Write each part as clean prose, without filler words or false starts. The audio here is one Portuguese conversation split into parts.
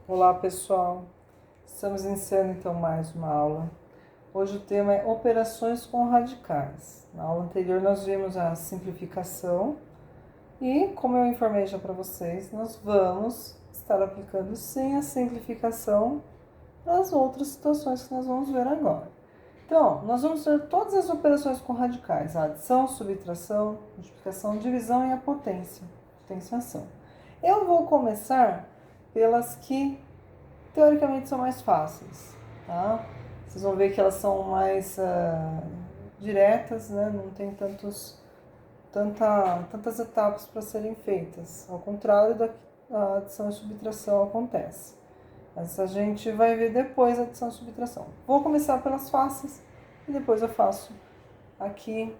Olá pessoal, estamos iniciando então mais uma aula. Hoje o tema é operações com radicais. Na aula anterior nós vimos a simplificação e, como eu informei já para vocês, nós vamos estar aplicando sim a simplificação para as outras situações que nós vamos ver agora. Então, nós vamos ver todas as operações com radicais: a adição, subtração, multiplicação, divisão e a potenciação. Eu vou começar pelas que teoricamente são mais fáceis, tá? Vocês vão ver que elas são mais diretas, né? Não tem tantas etapas para serem feitas, ao contrário da adição e subtração acontece. Mas a gente vai ver depois a adição e subtração. Vou começar pelas fáceis e depois eu faço aqui,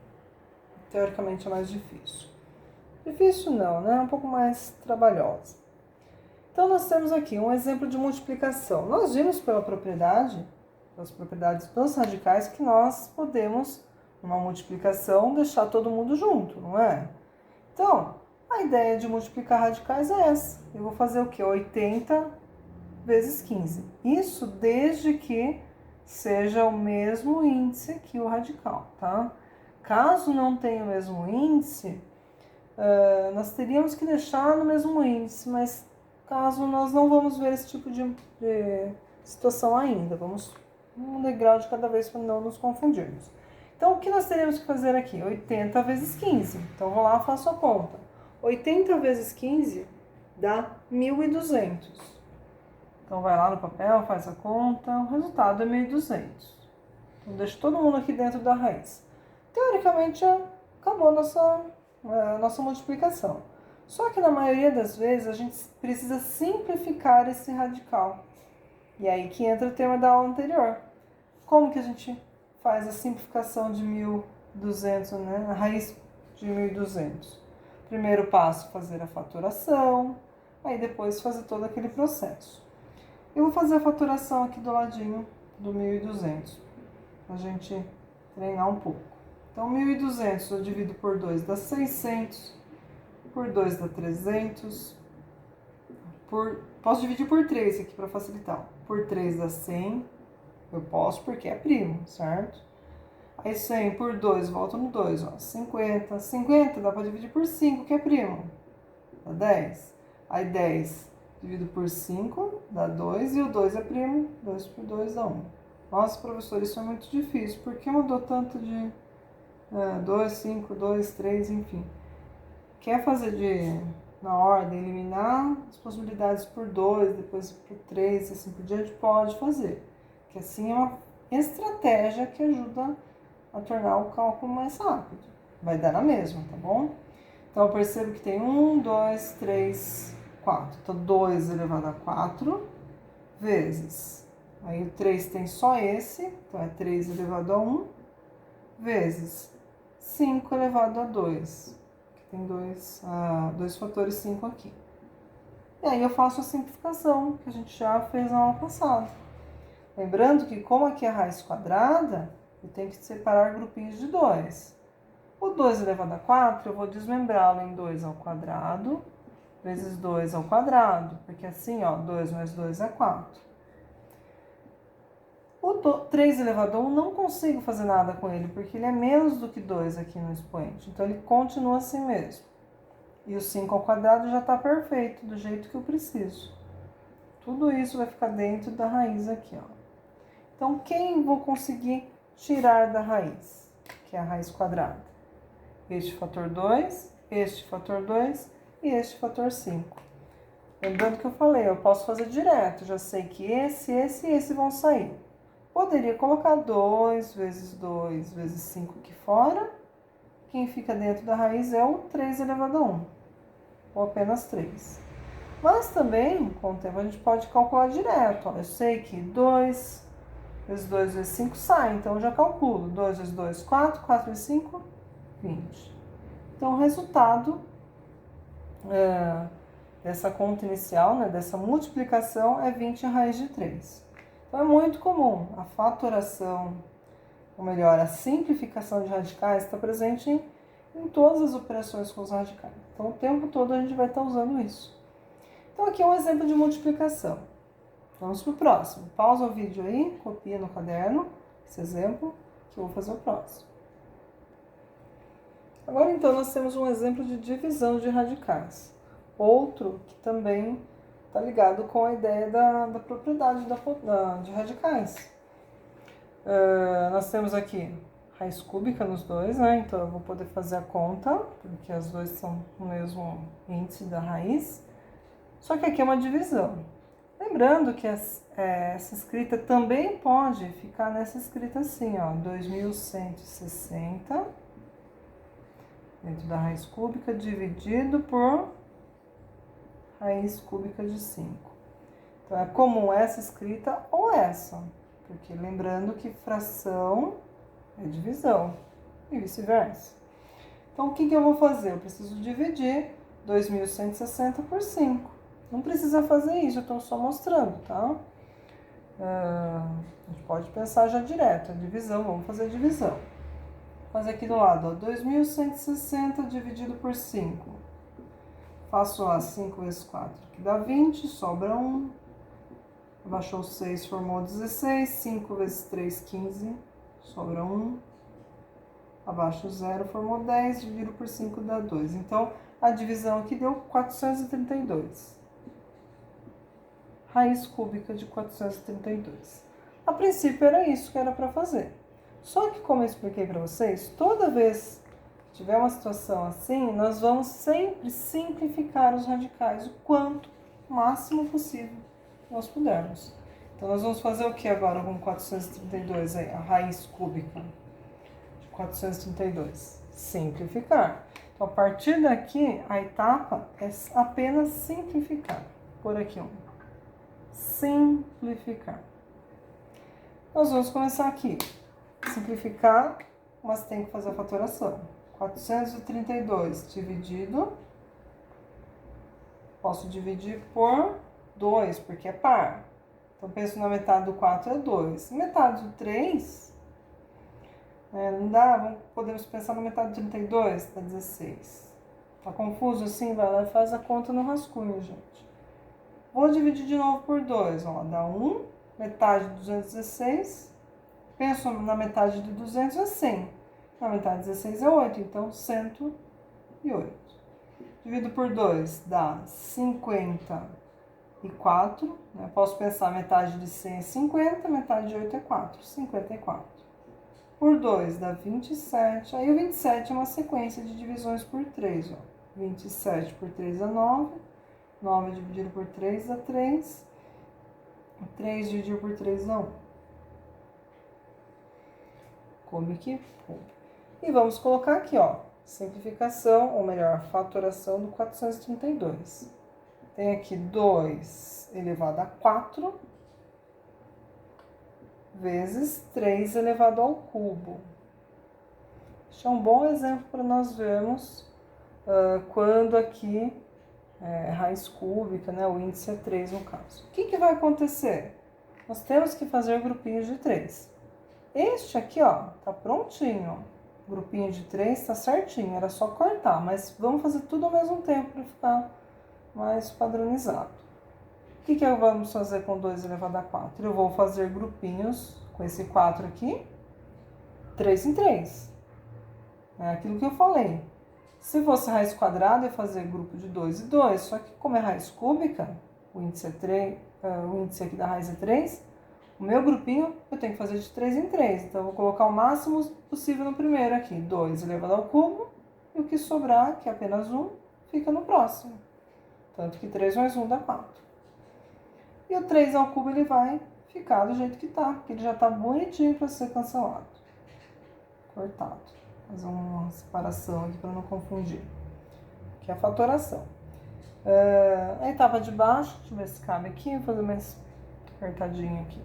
teoricamente é mais difícil. Difícil não, né? É um pouco mais trabalhosa. Então, nós temos aqui um exemplo de multiplicação. Nós vimos pelas propriedades dos radicais, que nós podemos, numa multiplicação, deixar todo mundo junto, não é? Então, a ideia de multiplicar radicais é essa. Eu vou fazer o quê? 80 vezes 15. Isso desde que seja o mesmo índice que o radical, tá? Caso não tenha o mesmo índice, nós teríamos que deixar no mesmo índice, mas caso nós não vamos ver esse tipo de situação ainda. Vamos um degrau de cada vez para não nos confundirmos. Então, o que nós teremos que fazer aqui? 80 vezes 15. Então, vou lá e faço a conta. 80 vezes 15 dá 1.200. Então, vai lá no papel, faz a conta. O resultado é 1.200. Então, deixo todo mundo aqui dentro da raiz. Teoricamente, acabou a nossa multiplicação. Só que na maioria das vezes a gente precisa simplificar esse radical. E aí que entra o tema da aula anterior. Como que a gente faz a simplificação de 1.200, né? A raiz de 1.200? Primeiro passo, fazer a fatoração, aí depois fazer todo aquele processo. Eu vou fazer a fatoração aqui do ladinho do 1.200, para a gente treinar um pouco. Então, 1.200 eu divido por 2 dá 600. Por 2 dá 300. Posso dividir por 3 aqui para facilitar. Por 3 dá 100. Eu posso porque é primo, certo? Aí 100 por 2, volta no 2, ó. 50. 50 dá para dividir por 5, que é primo. Dá 10. Aí 10 divido por 5, dá 2. E o 2 é primo. 2 por 2 dá 1. Nossa, professor, isso é muito difícil. Por que mudou tanto de 2, 5, 2, 3, enfim. Quer fazer na ordem, eliminar as possibilidades por 2, depois por 3, assim por diante, pode fazer. Que assim é uma estratégia que ajuda a tornar o cálculo mais rápido. Vai dar na mesma, tá bom? Então, eu percebo que tem 1, 2, 3, 4. Então, 2 elevado a 4 vezes. Aí, o 3 tem só esse, então é 3 elevado a 1, vezes 5 elevado a 2. Tem dois fatores 5 aqui. E aí eu faço a simplificação, que a gente já fez na aula passada. Lembrando que, como aqui é raiz quadrada, eu tenho que separar grupinhos de 2. O 2 elevado a 4, eu vou desmembrá-lo em 2 ao quadrado, vezes 2 ao quadrado, porque assim, ó, 2 mais 2 é 4. O 3 elevado a 1 não consigo fazer nada com ele, porque ele é menos do que 2 aqui no expoente. Então, ele continua assim mesmo. E o 5 ao quadrado já está perfeito, do jeito que eu preciso. Tudo isso vai ficar dentro da raiz aqui, ó. Então, quem vou conseguir tirar da raiz? Que é a raiz quadrada. Este fator 2, este fator 2 e este fator 5. Lembrando que eu falei, eu posso fazer direto. Já sei que esse e esse vão sair. Poderia colocar 2 vezes 2 vezes 5 aqui fora. Quem fica dentro da raiz é o 3 elevado a 1. Ou apenas 3. Mas também, com o tempo, a gente pode calcular direto. Ó. Eu sei que 2 vezes 2 vezes 5 sai, então eu já calculo. 2 vezes 2, 4. 4 vezes 5, 20. Então, o resultado dessa conta inicial, né, dessa multiplicação, é 20 raiz de 3. Então, é muito comum a fatoração, ou melhor, a simplificação de radicais está presente em todas as operações com os radicais. Então, o tempo todo a gente vai estar usando isso. Então, aqui é um exemplo de multiplicação. Vamos para o próximo. Pausa o vídeo aí, copia no caderno esse exemplo, que eu vou fazer o próximo. Agora, então, nós temos um exemplo de divisão de radicais. Outro que também está ligado com a ideia da propriedade de radicais. Nós temos aqui raiz cúbica nos dois, né? Então, eu vou poder fazer a conta, porque as duas são o mesmo índice da raiz. Só que aqui é uma divisão. Lembrando que essa escrita também pode ficar nessa escrita assim, ó, 2160 dentro da raiz cúbica dividido por raiz cúbica de 5. Então, é comum essa escrita ou essa, porque lembrando que fração é divisão e vice-versa. Então, o que eu vou fazer? Eu preciso dividir 2160 por 5. Não precisa fazer isso, eu estou só mostrando, tá? A gente pode pensar já direto, a divisão, vamos fazer a divisão. Vou fazer aqui do lado, ó, 2160 dividido por 5. Faço lá 5 vezes 4, que dá 20, sobra 1. Abaixou 6, formou 16. 5 vezes 3, 15, sobra 1. Abaixo 0, formou 10, dividido por 5 dá 2. Então, a divisão aqui deu 432. Raiz cúbica de 432. A princípio era isso que era para fazer. Só que, como eu expliquei para vocês, toda vez que tiver uma situação assim, nós vamos sempre simplificar os radicais o quanto máximo possível nós pudermos. Então, nós vamos fazer o que agora com 432 aí? A raiz cúbica de 432. Simplificar. Então, a partir daqui, a etapa é apenas simplificar. Por aqui simplificar. Nós vamos começar aqui. Simplificar, mas tem que fazer a fatoração. 432 dividido. Posso dividir por 2, porque é par. Então, penso na metade do 4 é 2. Metade do 3, não dá? Podemos pensar na metade do 32, dá 16. Tá confuso assim? Vai lá e faz a conta no rascunho, gente. Vou dividir de novo por 2, ó, dá 1, metade de 216, penso na metade de 200 é 100, na metade de 16 é 8, então 108. Divido por 2 dá 54, né? Posso pensar metade de 100 é 50, metade de 8 é 4, 54. Por 2 dá 27, aí o 27 é uma sequência de divisões por 3, ó. 27 por 3 dá 9. 9 dividido por 3 dá 3. 3 dividido por 3 dá 1. Come aqui. E vamos colocar aqui, ó. Simplificação, ou melhor, fatoração do 432. Tem aqui 2 elevado a 4 vezes 3 elevado ao cubo. Este é um bom exemplo para nós vermos quando aqui raiz cúbica, né? O índice é 3 no caso. O que vai acontecer? Nós temos que fazer grupinhos de 3. Este aqui, ó, tá prontinho. O grupinho de 3 tá certinho, era só cortar, mas vamos fazer tudo ao mesmo tempo para ficar mais padronizado. O que vamos fazer com 2 elevado a 4? Eu vou fazer grupinhos com esse 4 aqui, 3 em 3. É aquilo que eu falei. Se fosse raiz quadrada, eu ia fazer grupo de 2 e 2, só que como é raiz cúbica, o índice é 3, o índice aqui da raiz é 3, o meu grupinho eu tenho que fazer de 3 em 3, então eu vou colocar o máximo possível no primeiro aqui, 2 elevado ao cubo, e o que sobrar, que é apenas 1, fica no próximo. Tanto que 3 mais 1 dá 4. E o 3 ao cubo ele vai ficar do jeito que tá, porque ele já tá bonitinho para ser cancelado. Cortado. Fazer uma separação aqui para não confundir. Que é a fatoração. A etapa de baixo, deixa eu ver se cabe aqui, vou fazer mais apertadinho aqui.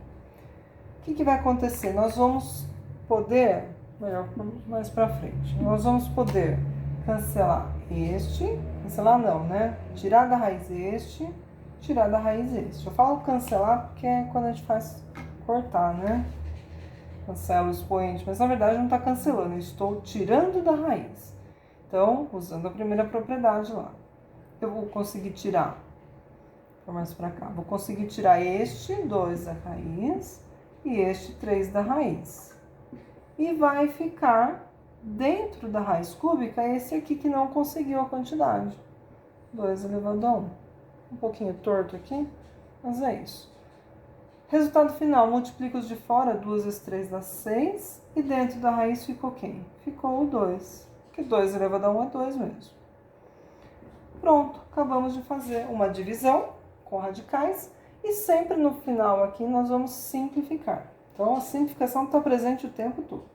O que vai acontecer? Nós vamos poder, melhor, mais para frente, nós vamos poder cancelar cancelar não, né? Tirar da raiz tirar da raiz este. Eu falo cancelar porque é quando a gente faz cortar, né? Cancelo o expoente, mas na verdade não está cancelando, eu estou tirando da raiz. Então, usando a primeira propriedade lá, eu vou conseguir tirar Vou mais para cá. Vou conseguir tirar este 2 da raiz e este 3 da raiz. E vai ficar dentro da raiz cúbica esse aqui que não conseguiu a quantidade. 2 elevado a 1. Um pouquinho torto aqui, mas é isso. Resultado final, multiplica os de fora, 2 vezes 3 dá 6. E dentro da raiz ficou quem? Ficou o 2. Que 2 elevado a 1 é 2 mesmo. Pronto, acabamos de fazer uma divisão com radicais. E sempre no final aqui nós vamos simplificar. Então a simplificação está presente o tempo todo.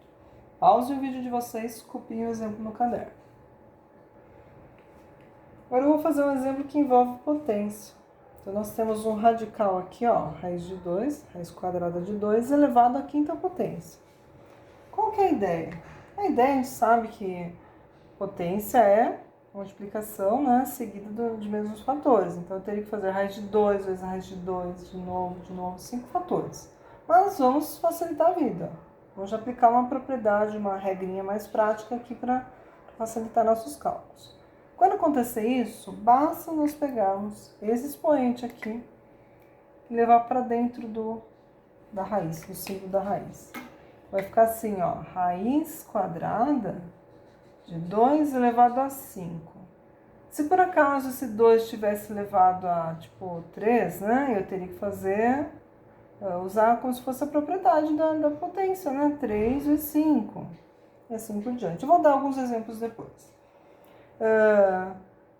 Pause o vídeo de vocês, copiem o exemplo no caderno. Agora eu vou fazer um exemplo que envolve potência. Então nós temos um radical aqui, ó, raiz de 2, raiz quadrada de 2 elevado à quinta potência. Qual que é a ideia? A ideia, a gente sabe que potência é multiplicação, né, seguida de mesmos fatores. Então eu teria que fazer raiz de 2 vezes raiz de 2, de novo, 5 fatores. Mas vamos facilitar a vida. Vamos aplicar uma propriedade, uma regrinha mais prática aqui para facilitar nossos cálculos. Quando acontecer isso, basta nós pegarmos esse expoente aqui e levar para dentro da raiz, do símbolo da raiz. Vai ficar assim, ó, raiz quadrada de 2 elevado a 5. Se por acaso esse 2 tivesse elevado a, tipo, 3, né, eu teria que fazer, usar como se fosse a propriedade da potência, né, 3 vezes 5, e assim por diante. Eu vou dar alguns exemplos depois.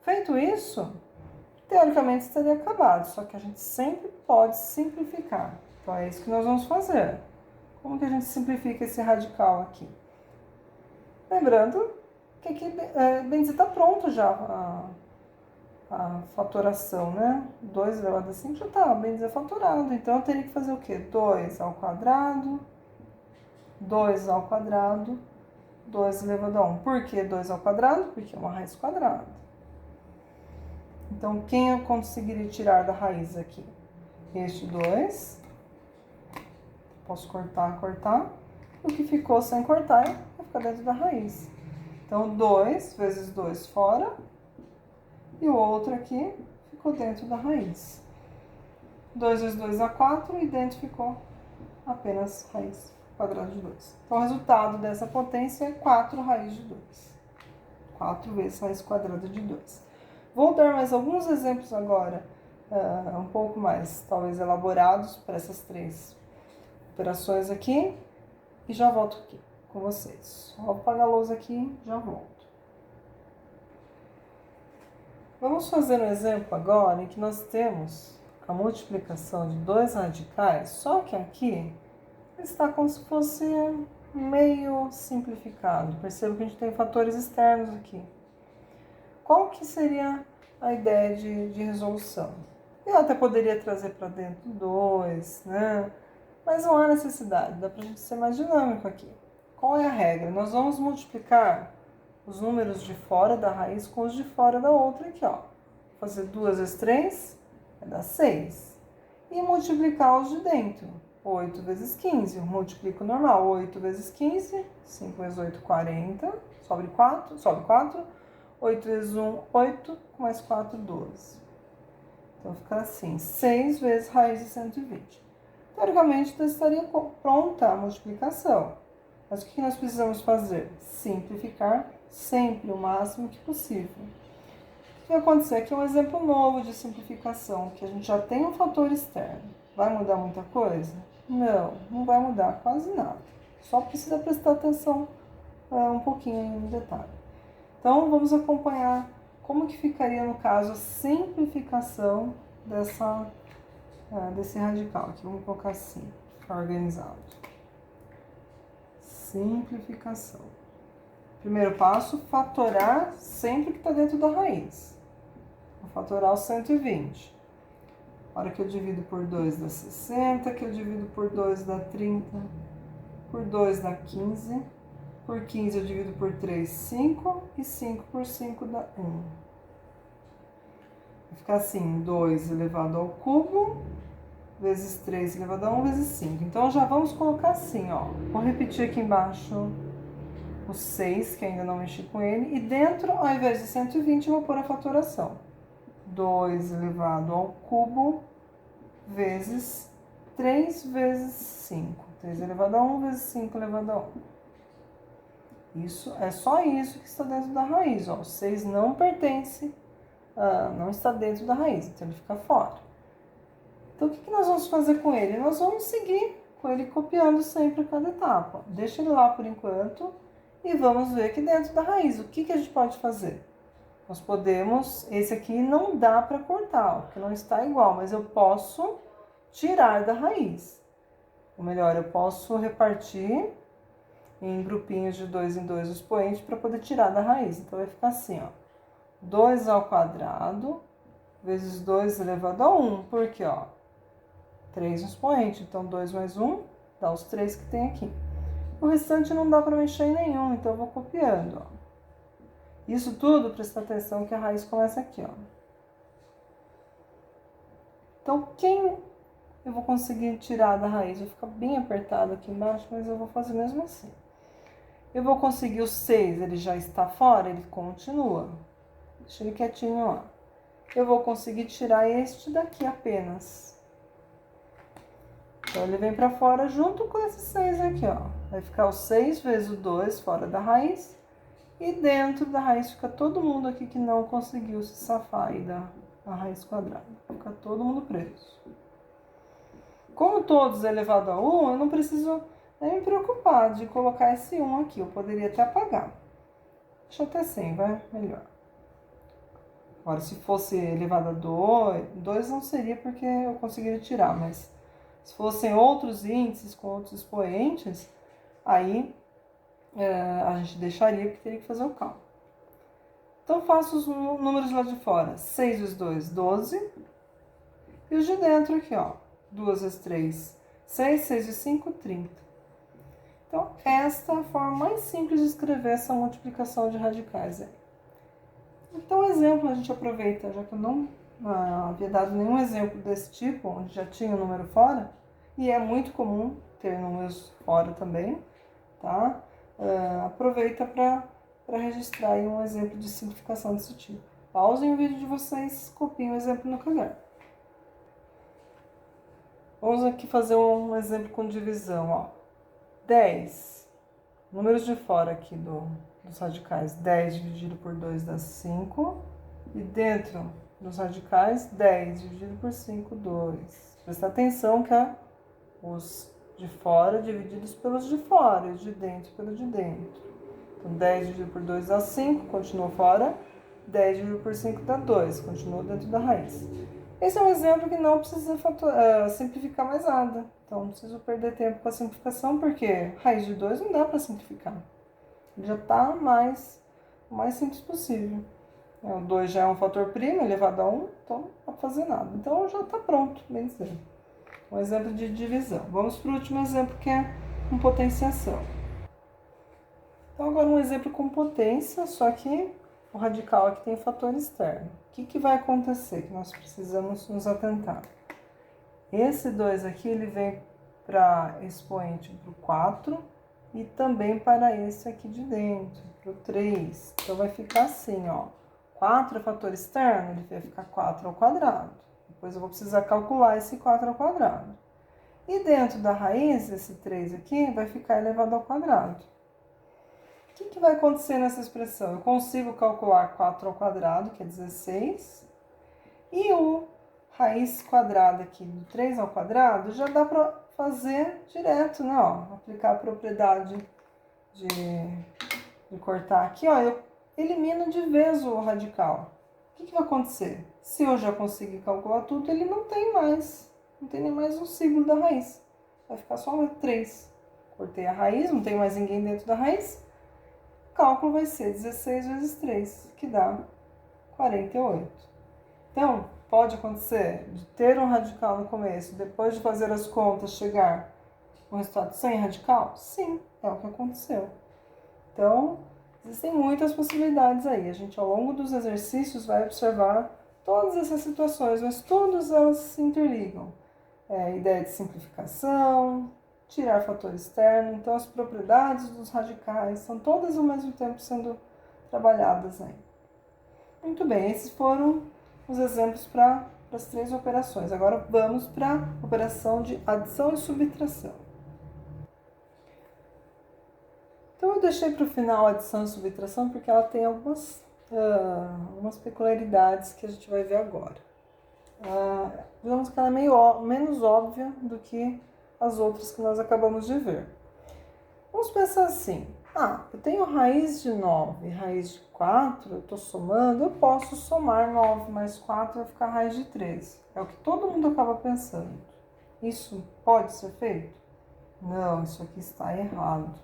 Feito isso, teoricamente estaria acabado, só que a gente sempre pode simplificar. Então é isso que nós vamos fazer. Como que a gente simplifica esse radical aqui? Lembrando que aqui, bem dizer, está pronto já a fatoração, né? 2 elevado a 5 já está, bem dizer, fatorado. Então eu teria que fazer o quê? 2 ao quadrado, 2 ao quadrado, 2 elevado a 1. Por que 2 ao quadrado? Porque é uma raiz quadrada. Então, quem eu conseguiria tirar da raiz aqui? Este 2. Posso cortar. O que ficou sem cortar vai ficar dentro da raiz. Então, 2 vezes 2 fora. E o outro aqui ficou dentro da raiz. 2 vezes 2 dá 4 e dentro ficou apenas raiz quadrada de 2. Então, o resultado dessa potência é 4 raiz de 2. 4 vezes raiz quadrada de 2. Vou dar mais alguns exemplos agora, um pouco mais, talvez, elaborados para essas 3 operações aqui. E já volto aqui com vocês. Vou apagar a lousa aqui e já volto. Vamos fazer um exemplo agora em que nós temos a multiplicação de 2 radicais, só que aqui está como se fosse meio simplificado. Perceba que a gente tem fatores externos aqui. Qual que seria a ideia de resolução? Eu até poderia trazer para dentro 2, né? Mas não há necessidade, dá para a gente ser mais dinâmico aqui. Qual é a regra? Nós vamos multiplicar os números de fora da raiz com os de fora da outra aqui, ó. Vou fazer 2 vezes 3, vai dar 6. E multiplicar os de dentro. 8 vezes 15, multiplico normal. 8 vezes 15, 5 vezes 8, 40. Sobe 4. 8 vezes 1, 8, mais 4, 12. Então, fica assim, 6 vezes raiz de 120. Teoricamente, então, estaria pronta a multiplicação. Mas o que nós precisamos fazer? Simplificar sempre o máximo que possível. O que vai acontecer aqui é um exemplo novo de simplificação, que a gente já tem um fator externo. Vai mudar muita coisa? Não vai mudar quase nada. Só precisa prestar atenção um pouquinho no detalhe. Então, vamos acompanhar como que ficaria, no caso, a simplificação desse radical. Aqui, vamos colocar assim, ficar organizado. Simplificação. Primeiro passo, fatorar sempre que está dentro da raiz. Vou fatorar o 120. A hora que eu divido por 2 dá 60, que eu divido por 2 dá 30, por 2 dá 15, por 15 eu divido por 3, 5, e 5 por 5 dá 1. Vai ficar assim, 2 elevado ao cubo, vezes 3 elevado a 1, vezes 5. Então, já vamos colocar assim, ó. Vou repetir aqui embaixo o 6, que ainda não mexi com ele. E dentro, ao invés de 120, eu vou pôr a fatoração. 2 elevado ao cubo vezes 3 vezes 5. 3 elevado a 1 vezes 5 elevado a 1. Isso, é só isso que está dentro da raiz. Ó. O 6 não pertence, não está dentro da raiz, então ele fica fora. Então, o que nós vamos fazer com ele? Nós vamos seguir com ele copiando sempre cada etapa. Deixa ele lá por enquanto e vamos ver aqui dentro da raiz. O que a gente pode fazer? Nós podemos, esse aqui não dá para cortar, porque não está igual, mas eu posso tirar da raiz. Ou melhor, eu posso repartir em grupinhos de 2 em 2 o expoente para poder tirar da raiz. Então, vai ficar assim, ó. 2 ao quadrado vezes 2 elevado a 1. Por quê, ó? 3 no expoente. Então, 2 mais 1 dá os 3 que tem aqui. O restante não dá para mexer em nenhum, então eu vou copiando, ó. Isso tudo, presta atenção que a raiz começa aqui, ó. Então, quem eu vou conseguir tirar da raiz? Vai ficar bem apertado aqui embaixo, mas eu vou fazer mesmo assim. Eu vou conseguir o 6, ele já está fora, ele continua. Deixa ele quietinho lá. Eu vou conseguir tirar este daqui apenas. Então, ele vem para fora junto com esse 6 aqui, ó. Vai ficar o 6 vezes o 2 fora da raiz. E dentro da raiz fica todo mundo aqui que não conseguiu se safar aí da raiz quadrada. Fica todo mundo preso. Como todos é elevado a 1, eu não preciso nem me preocupar de colocar esse 1 aqui. Eu poderia até apagar. Deixa até assim, vai melhor. Agora, se fosse elevado a 2 não seria porque eu conseguiria tirar, mas se fossem outros índices com outros expoentes, aí a gente deixaria porque teria que fazer o cálculo. Então, faço os números lá de fora. 6 vezes 2, 12. E os de dentro aqui, ó. 2 vezes 3, 6. 6 vezes 5, 30. Então, esta é a forma mais simples de escrever essa multiplicação de radicais aí. Então, o exemplo a gente aproveita, já que eu não havia dado nenhum exemplo desse tipo, onde já tinha o número fora, e é muito comum ter números fora também, tá? Aproveita para registrar aí um exemplo de simplificação desse tipo. Pausem o vídeo de vocês, copiem o exemplo no caderno. Vamos aqui fazer um exemplo com divisão, ó. 10. Números de fora aqui dos radicais. 10 dividido por 2 dá 5. E dentro dos radicais, 10 dividido por 5, 2. Presta atenção que os de fora divididos pelos de fora e os de dentro pelo de dentro. Então, 10 dividido por 2 dá 5, continua fora. 10 dividido por 5 dá 2, continua dentro da raiz. Esse é um exemplo que não precisa simplificar mais nada. Então, não preciso perder tempo com a simplificação, porque raiz de 2 não dá para simplificar. Ele já está o mais simples possível. O 2 já é um fator primo elevado a 1, então não dá para fazer nada. Então, já está pronto, bem dizer. Um exemplo de divisão. Vamos para o último exemplo, que é com potenciação. Então, agora um exemplo com potência, só que o radical aqui tem fator externo. O que vai acontecer que nós precisamos nos atentar? Esse 2 aqui, ele vem para expoente para o 4 e também para esse aqui de dentro, para o 3. Então, vai ficar assim, ó. 4 é fator externo, ele vai ficar 4 ao quadrado. Depois eu vou precisar calcular esse 4 ao quadrado. E dentro da raiz, esse 3 aqui vai ficar elevado ao quadrado. O que vai acontecer nessa expressão? Eu consigo calcular 4 ao quadrado, que é 16. E o raiz quadrada aqui do 3 ao quadrado já dá para fazer direto, né? Ó, aplicar a propriedade de cortar aqui, ó. Eu elimino de vez o radical. O que vai acontecer? Se eu já conseguir calcular tudo, ele não tem mais. Não tem nem mais um símbolo da raiz. Vai ficar só uma 3. Cortei a raiz, não tem mais ninguém dentro da raiz. O cálculo vai ser 16 vezes 3, que dá 48. Então, pode acontecer de ter um radical no começo, depois de fazer as contas, chegar um resultado sem radical? Sim, é o que aconteceu. Então, existem muitas possibilidades aí. A gente, ao longo dos exercícios, vai observar todas essas situações, mas todas elas se interligam. Ideia de simplificação, tirar fator externo. Então, as propriedades dos radicais são todas ao mesmo tempo sendo trabalhadas aí. Muito bem, esses foram os exemplos para as 3 operações. Agora vamos para a operação de adição e subtração. Então eu deixei para o final a adição e subtração porque ela tem algumas peculiaridades que a gente vai ver agora. Digamos que ela é menos óbvia do que as outras que nós acabamos de ver. Vamos pensar assim, eu tenho raiz de 9 e raiz de 4, eu estou somando, eu posso somar 9 mais 4 vai ficar raiz de 13. É o que todo mundo acaba pensando. Isso pode ser feito? Não, isso aqui está errado.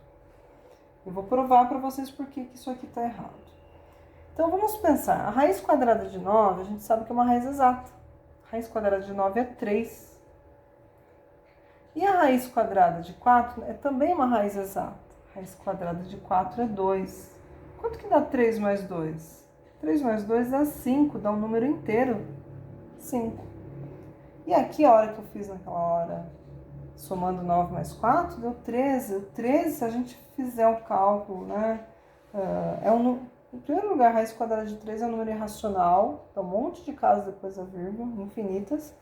Eu vou provar para vocês por que isso aqui está errado. Então vamos pensar, a raiz quadrada de 9, a gente sabe que é uma raiz exata. A raiz quadrada de 9 é 3. E a raiz quadrada de 4 é também uma raiz exata. A raiz quadrada de 4 é 2. Quanto que dá 3 mais 2? 3 mais 2 dá 5, dá um número inteiro. 5. E aqui, a hora que eu fiz naquela hora, somando 9 mais 4, deu 13. O 13, se a gente fizer o cálculo, né? Em primeiro lugar, a raiz quadrada de 3 é um número irracional. Dá um monte de casas depois da vírgula, infinitas.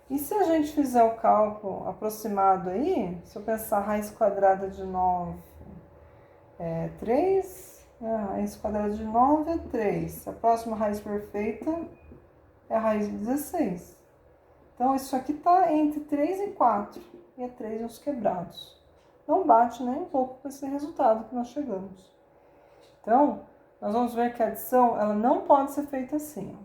E se a gente fizer o cálculo aproximado aí, se eu pensar a raiz quadrada de 9 é 3, a raiz quadrada de 9 é 3. A próxima raiz perfeita é a raiz de 16. Então, isso aqui está entre 3 e 4, e é 3 uns quebrados. Não bate nem um pouco com esse resultado que nós chegamos. Então, nós vamos ver que a adição ela não pode ser feita assim.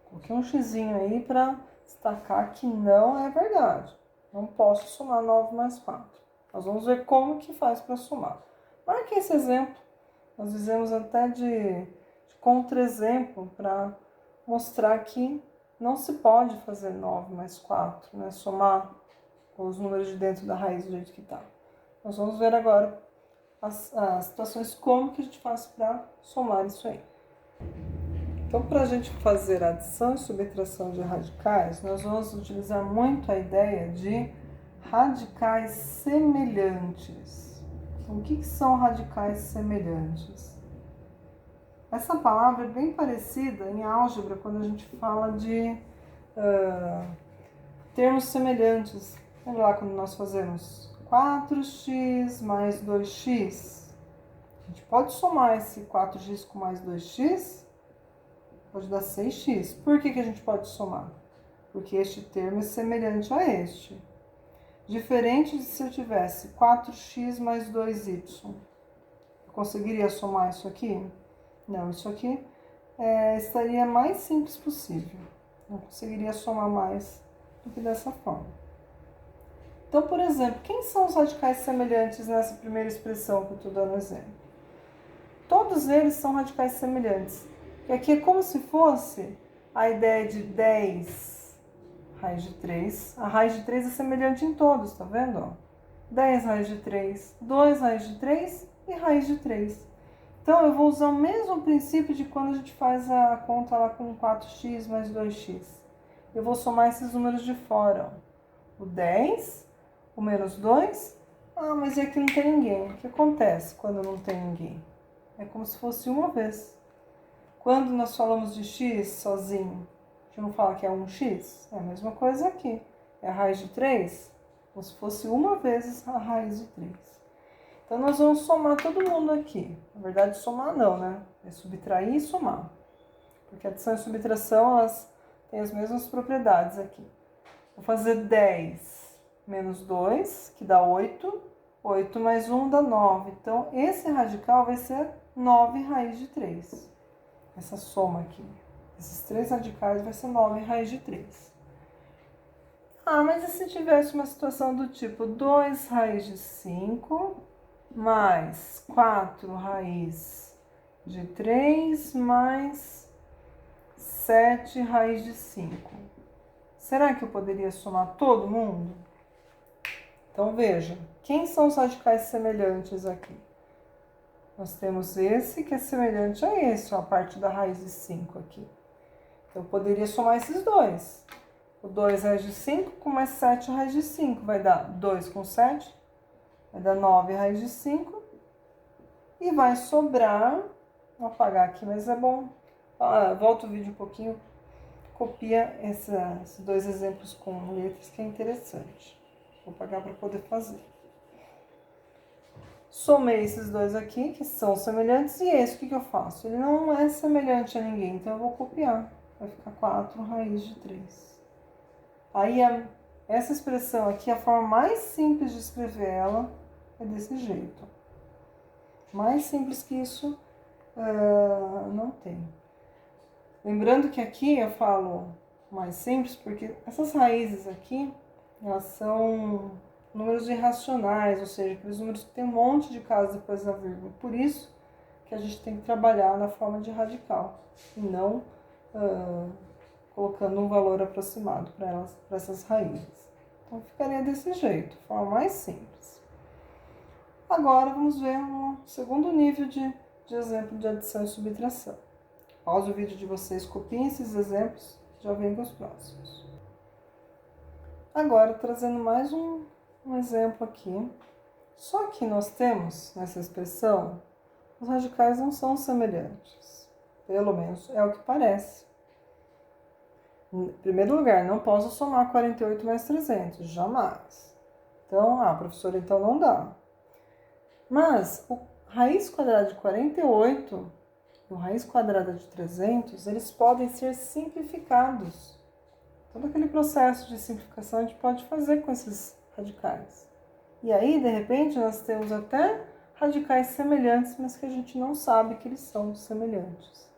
Coloquei um xizinho aí para destacar que não é verdade. Não posso somar 9 mais 4. Nós vamos ver como que faz para somar. Marque esse exemplo. Nós fizemos até de contra-exemplo para mostrar que não se pode fazer 9 mais 4, né? Somar os números de dentro da raiz do jeito que está. Nós vamos ver agora as situações como que a gente faz para somar isso aí. Então, para a gente fazer adição e subtração de radicais, nós vamos utilizar muito a ideia de radicais semelhantes. Então, o que são radicais semelhantes? Essa palavra é bem parecida em álgebra quando a gente fala de termos semelhantes. Lembra lá quando nós fazemos 4x mais 2x? A gente pode somar esse 4x com mais 2x? Pode dar 6x. Por que a gente pode somar? Porque este termo é semelhante a este. Diferente de se eu tivesse 4x mais 2y. Eu conseguiria somar isso aqui? Não, isso aqui estaria mais simples possível. Não conseguiria somar mais do que dessa forma. Então, por exemplo, quem são os radicais semelhantes nessa primeira expressão que eu estou dando exemplo? Todos eles são radicais semelhantes. E aqui é como se fosse a ideia de 10 raiz de 3. A raiz de 3 é semelhante em todos, tá vendo? 10 raiz de 3, 2 raiz de 3 e raiz de 3. Então, eu vou usar o mesmo princípio de quando a gente faz a conta lá com 4x mais 2x. Eu vou somar esses números de fora. Ó. O 10, o menos 2. Mas e aqui não tem ninguém. O que acontece quando não tem ninguém? É como se fosse uma vez. Quando nós falamos de x sozinho, a gente não fala que é 1x? É a mesma coisa aqui. É a raiz de 3, como se fosse uma vez a raiz de 3. Então, nós vamos somar todo mundo aqui. Na verdade, somar não, né? É subtrair e somar. Porque adição e subtração, elas têm as mesmas propriedades aqui. Vou fazer 10 menos 2, que dá 8. 8 mais 1 dá 9. Então, esse radical vai ser 9 raiz de 3. Essa soma aqui. Esses 3 radicais vai ser 9 raiz de 3. Mas e se tivesse uma situação do tipo 2 raiz de 5 mais 4 raiz de 3 mais 7 raiz de 5? Será que eu poderia somar todo mundo? Então, veja, quem são os radicais semelhantes aqui? Nós temos esse que é semelhante a esse, a parte da raiz de 5 aqui. Então, eu poderia somar esses dois. O 2 raiz de 5 com mais 7 raiz de 5. Vai dar 2 com 7, vai dar 9 raiz de 5. E vai sobrar, vou apagar aqui, mas é bom. Volta o vídeo um pouquinho, copia esses dois exemplos com letras que é interessante. Vou pagar para poder fazer. Somei esses dois aqui, que são semelhantes, e esse, o que eu faço? Ele não é semelhante a ninguém, então eu vou copiar. Vai ficar 4 raiz de 3. Aí, essa expressão aqui, a forma mais simples de escrever ela é desse jeito. Mais simples que isso, não tem. Lembrando que aqui eu falo mais simples, porque essas raízes aqui, elas são números irracionais, ou seja, aqueles números que tem um monte de casas depois da vírgula. Por isso que a gente tem que trabalhar na forma de radical, e não colocando um valor aproximado para essas raízes. Então ficaria desse jeito, forma mais simples. Agora vamos ver um segundo nível de exemplo de adição e subtração. Pausa o vídeo de vocês, copiem esses exemplos, já vem com os próximos. Agora, trazendo mais um exemplo aqui. Só que nós temos, nessa expressão, os radicais não são semelhantes. Pelo menos é o que parece. Em primeiro lugar, não posso somar 48 mais 300, jamais. Então, professora, então não dá. Mas, o raiz quadrada de 48 e o raiz quadrada de 300, eles podem ser simplificados. Todo aquele processo de simplificação a gente pode fazer com esses radicais. E aí, de repente, nós temos até radicais semelhantes, mas que a gente não sabe que eles são semelhantes.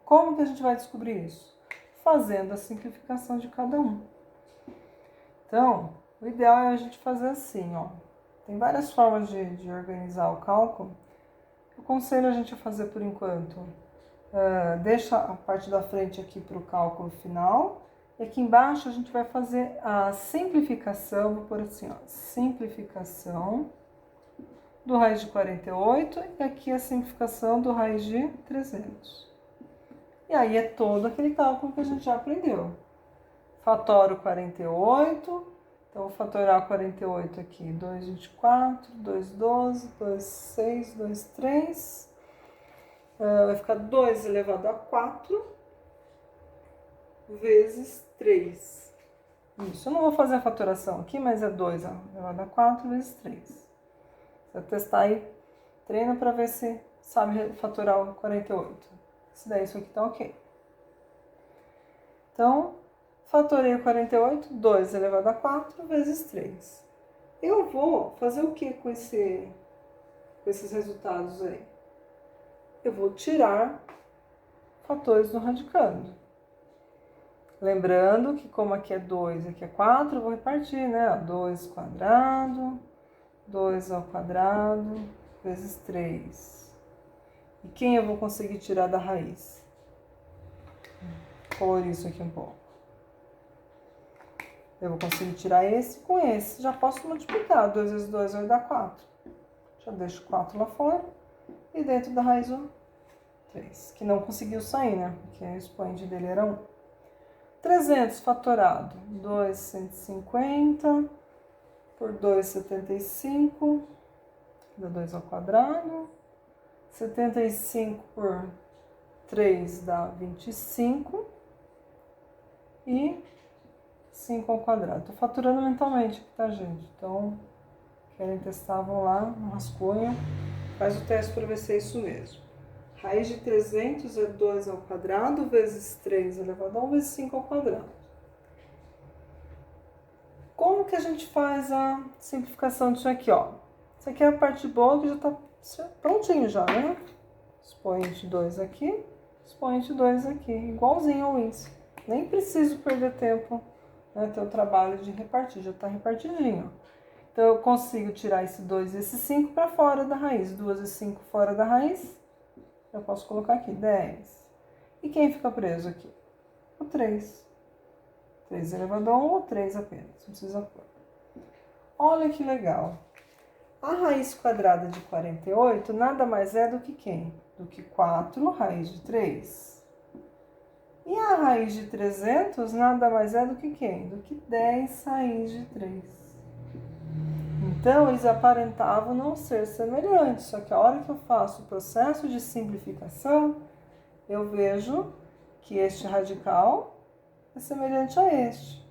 Como que a gente vai descobrir isso? Fazendo a simplificação de cada um. Então, o ideal é a gente fazer assim, ó. Tem várias formas de organizar o cálculo. Eu aconselho a gente a fazer por enquanto. Deixa a parte da frente aqui para o cálculo final. E aqui embaixo a gente vai fazer a simplificação, vou pôr assim, ó, simplificação do raiz de 48 e aqui a simplificação do raiz de 300. E aí é todo aquele cálculo que a gente já aprendeu. Fatório 48, então vou fatorar 48 aqui, 2,24, 2,12, 2,6, 2,3, vai ficar 2 elevado a 4 vezes 3. Isso, eu não vou fazer a fatoração aqui, mas é 2 elevado a 4 vezes 3. Você vai testar aí, treina para ver se sabe fatorar o 48. Se der isso aqui tá ok. Então, fatorei o 48, 2 elevado a 4 vezes 3. Eu vou fazer o que com esses resultados aí? Eu vou tirar fatores do radicando. Lembrando que como aqui é 2 e aqui é 4, eu vou repartir, né? 2 quadrado, 2 ao quadrado, vezes 3. E quem eu vou conseguir tirar da raiz? Vou pôr isso aqui um pouco. Eu vou conseguir tirar esse com esse. Já posso multiplicar. 2 vezes 2 vai dar 4. Já deixo 4 lá fora. E dentro da raiz o 3. Que não conseguiu sair, né? Porque o expoente dele era 1. 300 fatorado, 2,150 por 2,75, dá 2 ao quadrado. 75 por 3 dá 25. E 5 ao quadrado. Estou faturando mentalmente aqui, tá, gente? Então, querem testar, vão lá no rascunho, faz o teste para ver se é isso mesmo. Raiz de 300 é 2 ao quadrado vezes 3 elevado a 1 vezes 5 ao quadrado. Como que a gente faz a simplificação disso aqui, ó? Isso aqui é a parte boa que já tá prontinho já, né? Expoente 2 aqui, expoente 2 aqui, igualzinho ao índice. Nem preciso perder tempo, né, ter o trabalho de repartir, já tá repartidinho. Então, eu consigo tirar esse 2 e esse 5 para fora da raiz. 2 e 5 fora da raiz. Eu posso colocar aqui 10. E quem fica preso aqui? O 3. 3 elevado a 1 ou 3 apenas, não precisa pôr. Olha que legal. A raiz quadrada de 48 nada mais é do que quem? Do que 4 raiz de 3. E a raiz de 300 nada mais é do que quem? Do que 10 raiz de 3. Então, eles aparentavam não ser semelhantes, só que a hora que eu faço o processo de simplificação, eu vejo que este radical é semelhante a este.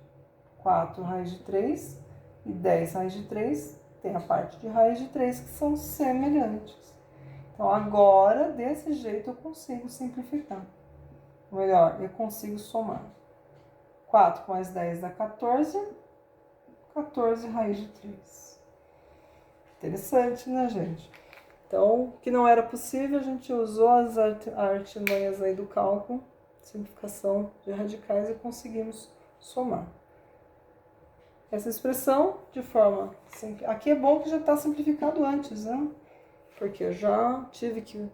4 raiz de 3 e 10 raiz de 3 tem a parte de raiz de 3 que são semelhantes. Então, agora, desse jeito, eu consigo simplificar. Ou melhor, eu consigo somar. 4 mais 10 dá 14. 14 raiz de 3. Interessante, né, gente? Então, o que não era possível, a gente usou as artimanhas aí do cálculo, simplificação de radicais, e conseguimos somar. Essa expressão de forma simples. Aqui é bom que já está simplificado antes, né? Porque eu já tive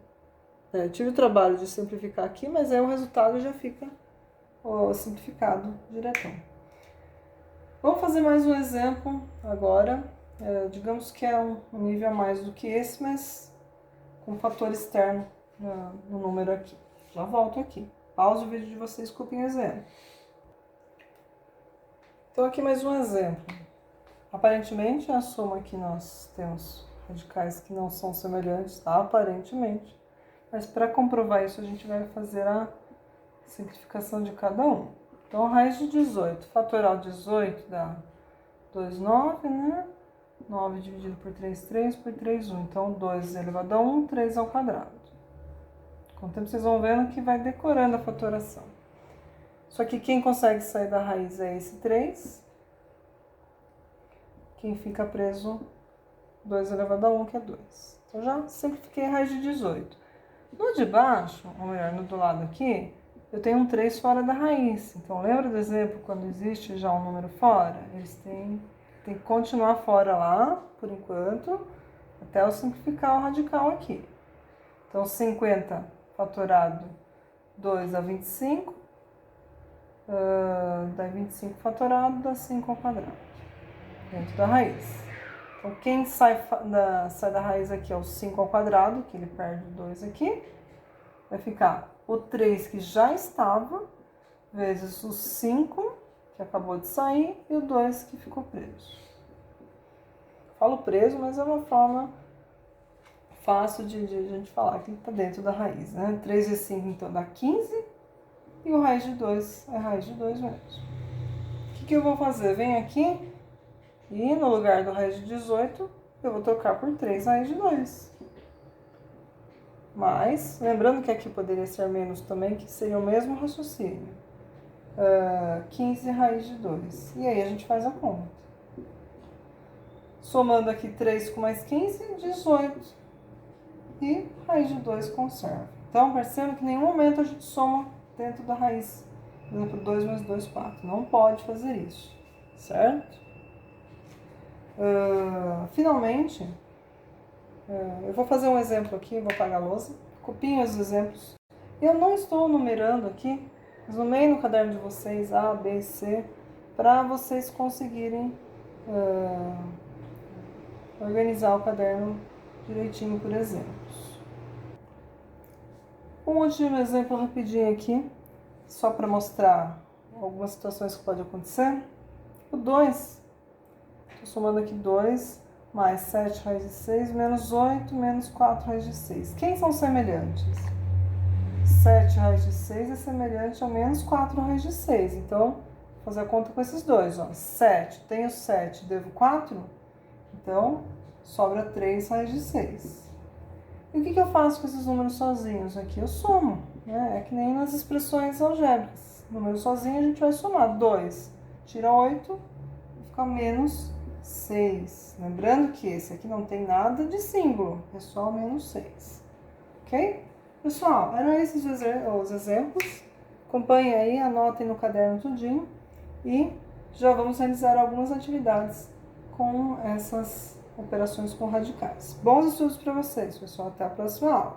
o trabalho de simplificar aqui, mas aí o resultado já fica simplificado diretão. Vamos fazer mais um exemplo agora. Digamos que é um nível a mais do que esse, mas com fator externo no número aqui. Já volto aqui. Pausa o vídeo de vocês, copiem o exemplo. Então, aqui mais um exemplo. Aparentemente, a soma aqui nós temos radicais que não são semelhantes, tá? Aparentemente. Mas para comprovar isso, a gente vai fazer a simplificação de cada um. Então, raiz de 18. Fatoral de 18 dá 2, 9, né? 9 dividido por 3, 3 por 3, 1. Então, 2 elevado a 1, 3 ao quadrado. Com o tempo, vocês vão vendo que vai decorando a fatoração. Só que quem consegue sair da raiz é esse 3. Quem fica preso, 2 elevado a 1, que é 2. Então, já simplifiquei a raiz de 18. No de baixo, ou melhor, no do lado aqui, eu tenho um 3 fora da raiz. Então, lembra do exemplo quando existe já um número fora? Eles têm que continuar fora lá, por enquanto, até eu simplificar o radical aqui. Então, 50 fatorado 2 dá 25. Dá 25 fatorado dá 5 ao quadrado, dentro da raiz. Então, quem sai da raiz aqui é o 5 ao quadrado, que ele perde 2 aqui. Vai ficar o 3 que já estava, vezes o 5, que acabou de sair, e o 2 que ficou preso. Falo preso, mas é uma forma fácil de a gente falar que ele está dentro da raiz, né? 3 vezes 5, então, dá 15, e o raiz de 2 é raiz de 2 mesmo. O que eu vou fazer? Venho aqui e no lugar do raiz de 18, eu vou trocar por 3 raiz de 2. Mas, lembrando que aqui poderia ser menos também, que seria o mesmo raciocínio. 15 raiz de 2. E aí a gente faz a conta. Somando aqui 3 com mais 15, 18. E raiz de 2 conserva. Então, percebam que em nenhum momento a gente soma dentro da raiz. Por exemplo, 2 mais 2, 4. Não pode fazer isso, certo? Finalmente, eu vou fazer um exemplo aqui, vou apagar a lousa. Copiem os exemplos. Eu não estou numerando aqui, mas numei no caderno de vocês A, B e C, para vocês conseguirem organizar o caderno direitinho por exemplos. Um último exemplo rapidinho aqui, só para mostrar algumas situações que podem acontecer. O 2, estou somando aqui 2 mais 7 raiz de 6 menos 8 menos 4 raiz de 6. Quem são semelhantes? 7 raiz de 6 é semelhante a menos 4 raiz de 6. Então, vou fazer a conta com esses dois. 7, tenho 7, devo 4? Então, sobra 3 raiz de 6. E o que eu faço com esses números sozinhos aqui? Eu somo, né? É que nem nas expressões algébricas. Número sozinho a gente vai somar. 2 tira 8, fica menos 6. Lembrando que esse aqui não tem nada de símbolo, é só menos 6. Ok? Pessoal, eram esses os exemplos. Acompanhem aí, anotem no caderno tudinho. E já vamos realizar algumas atividades com essas operações com radicais. Bons estudos para vocês, pessoal. Até a próxima aula.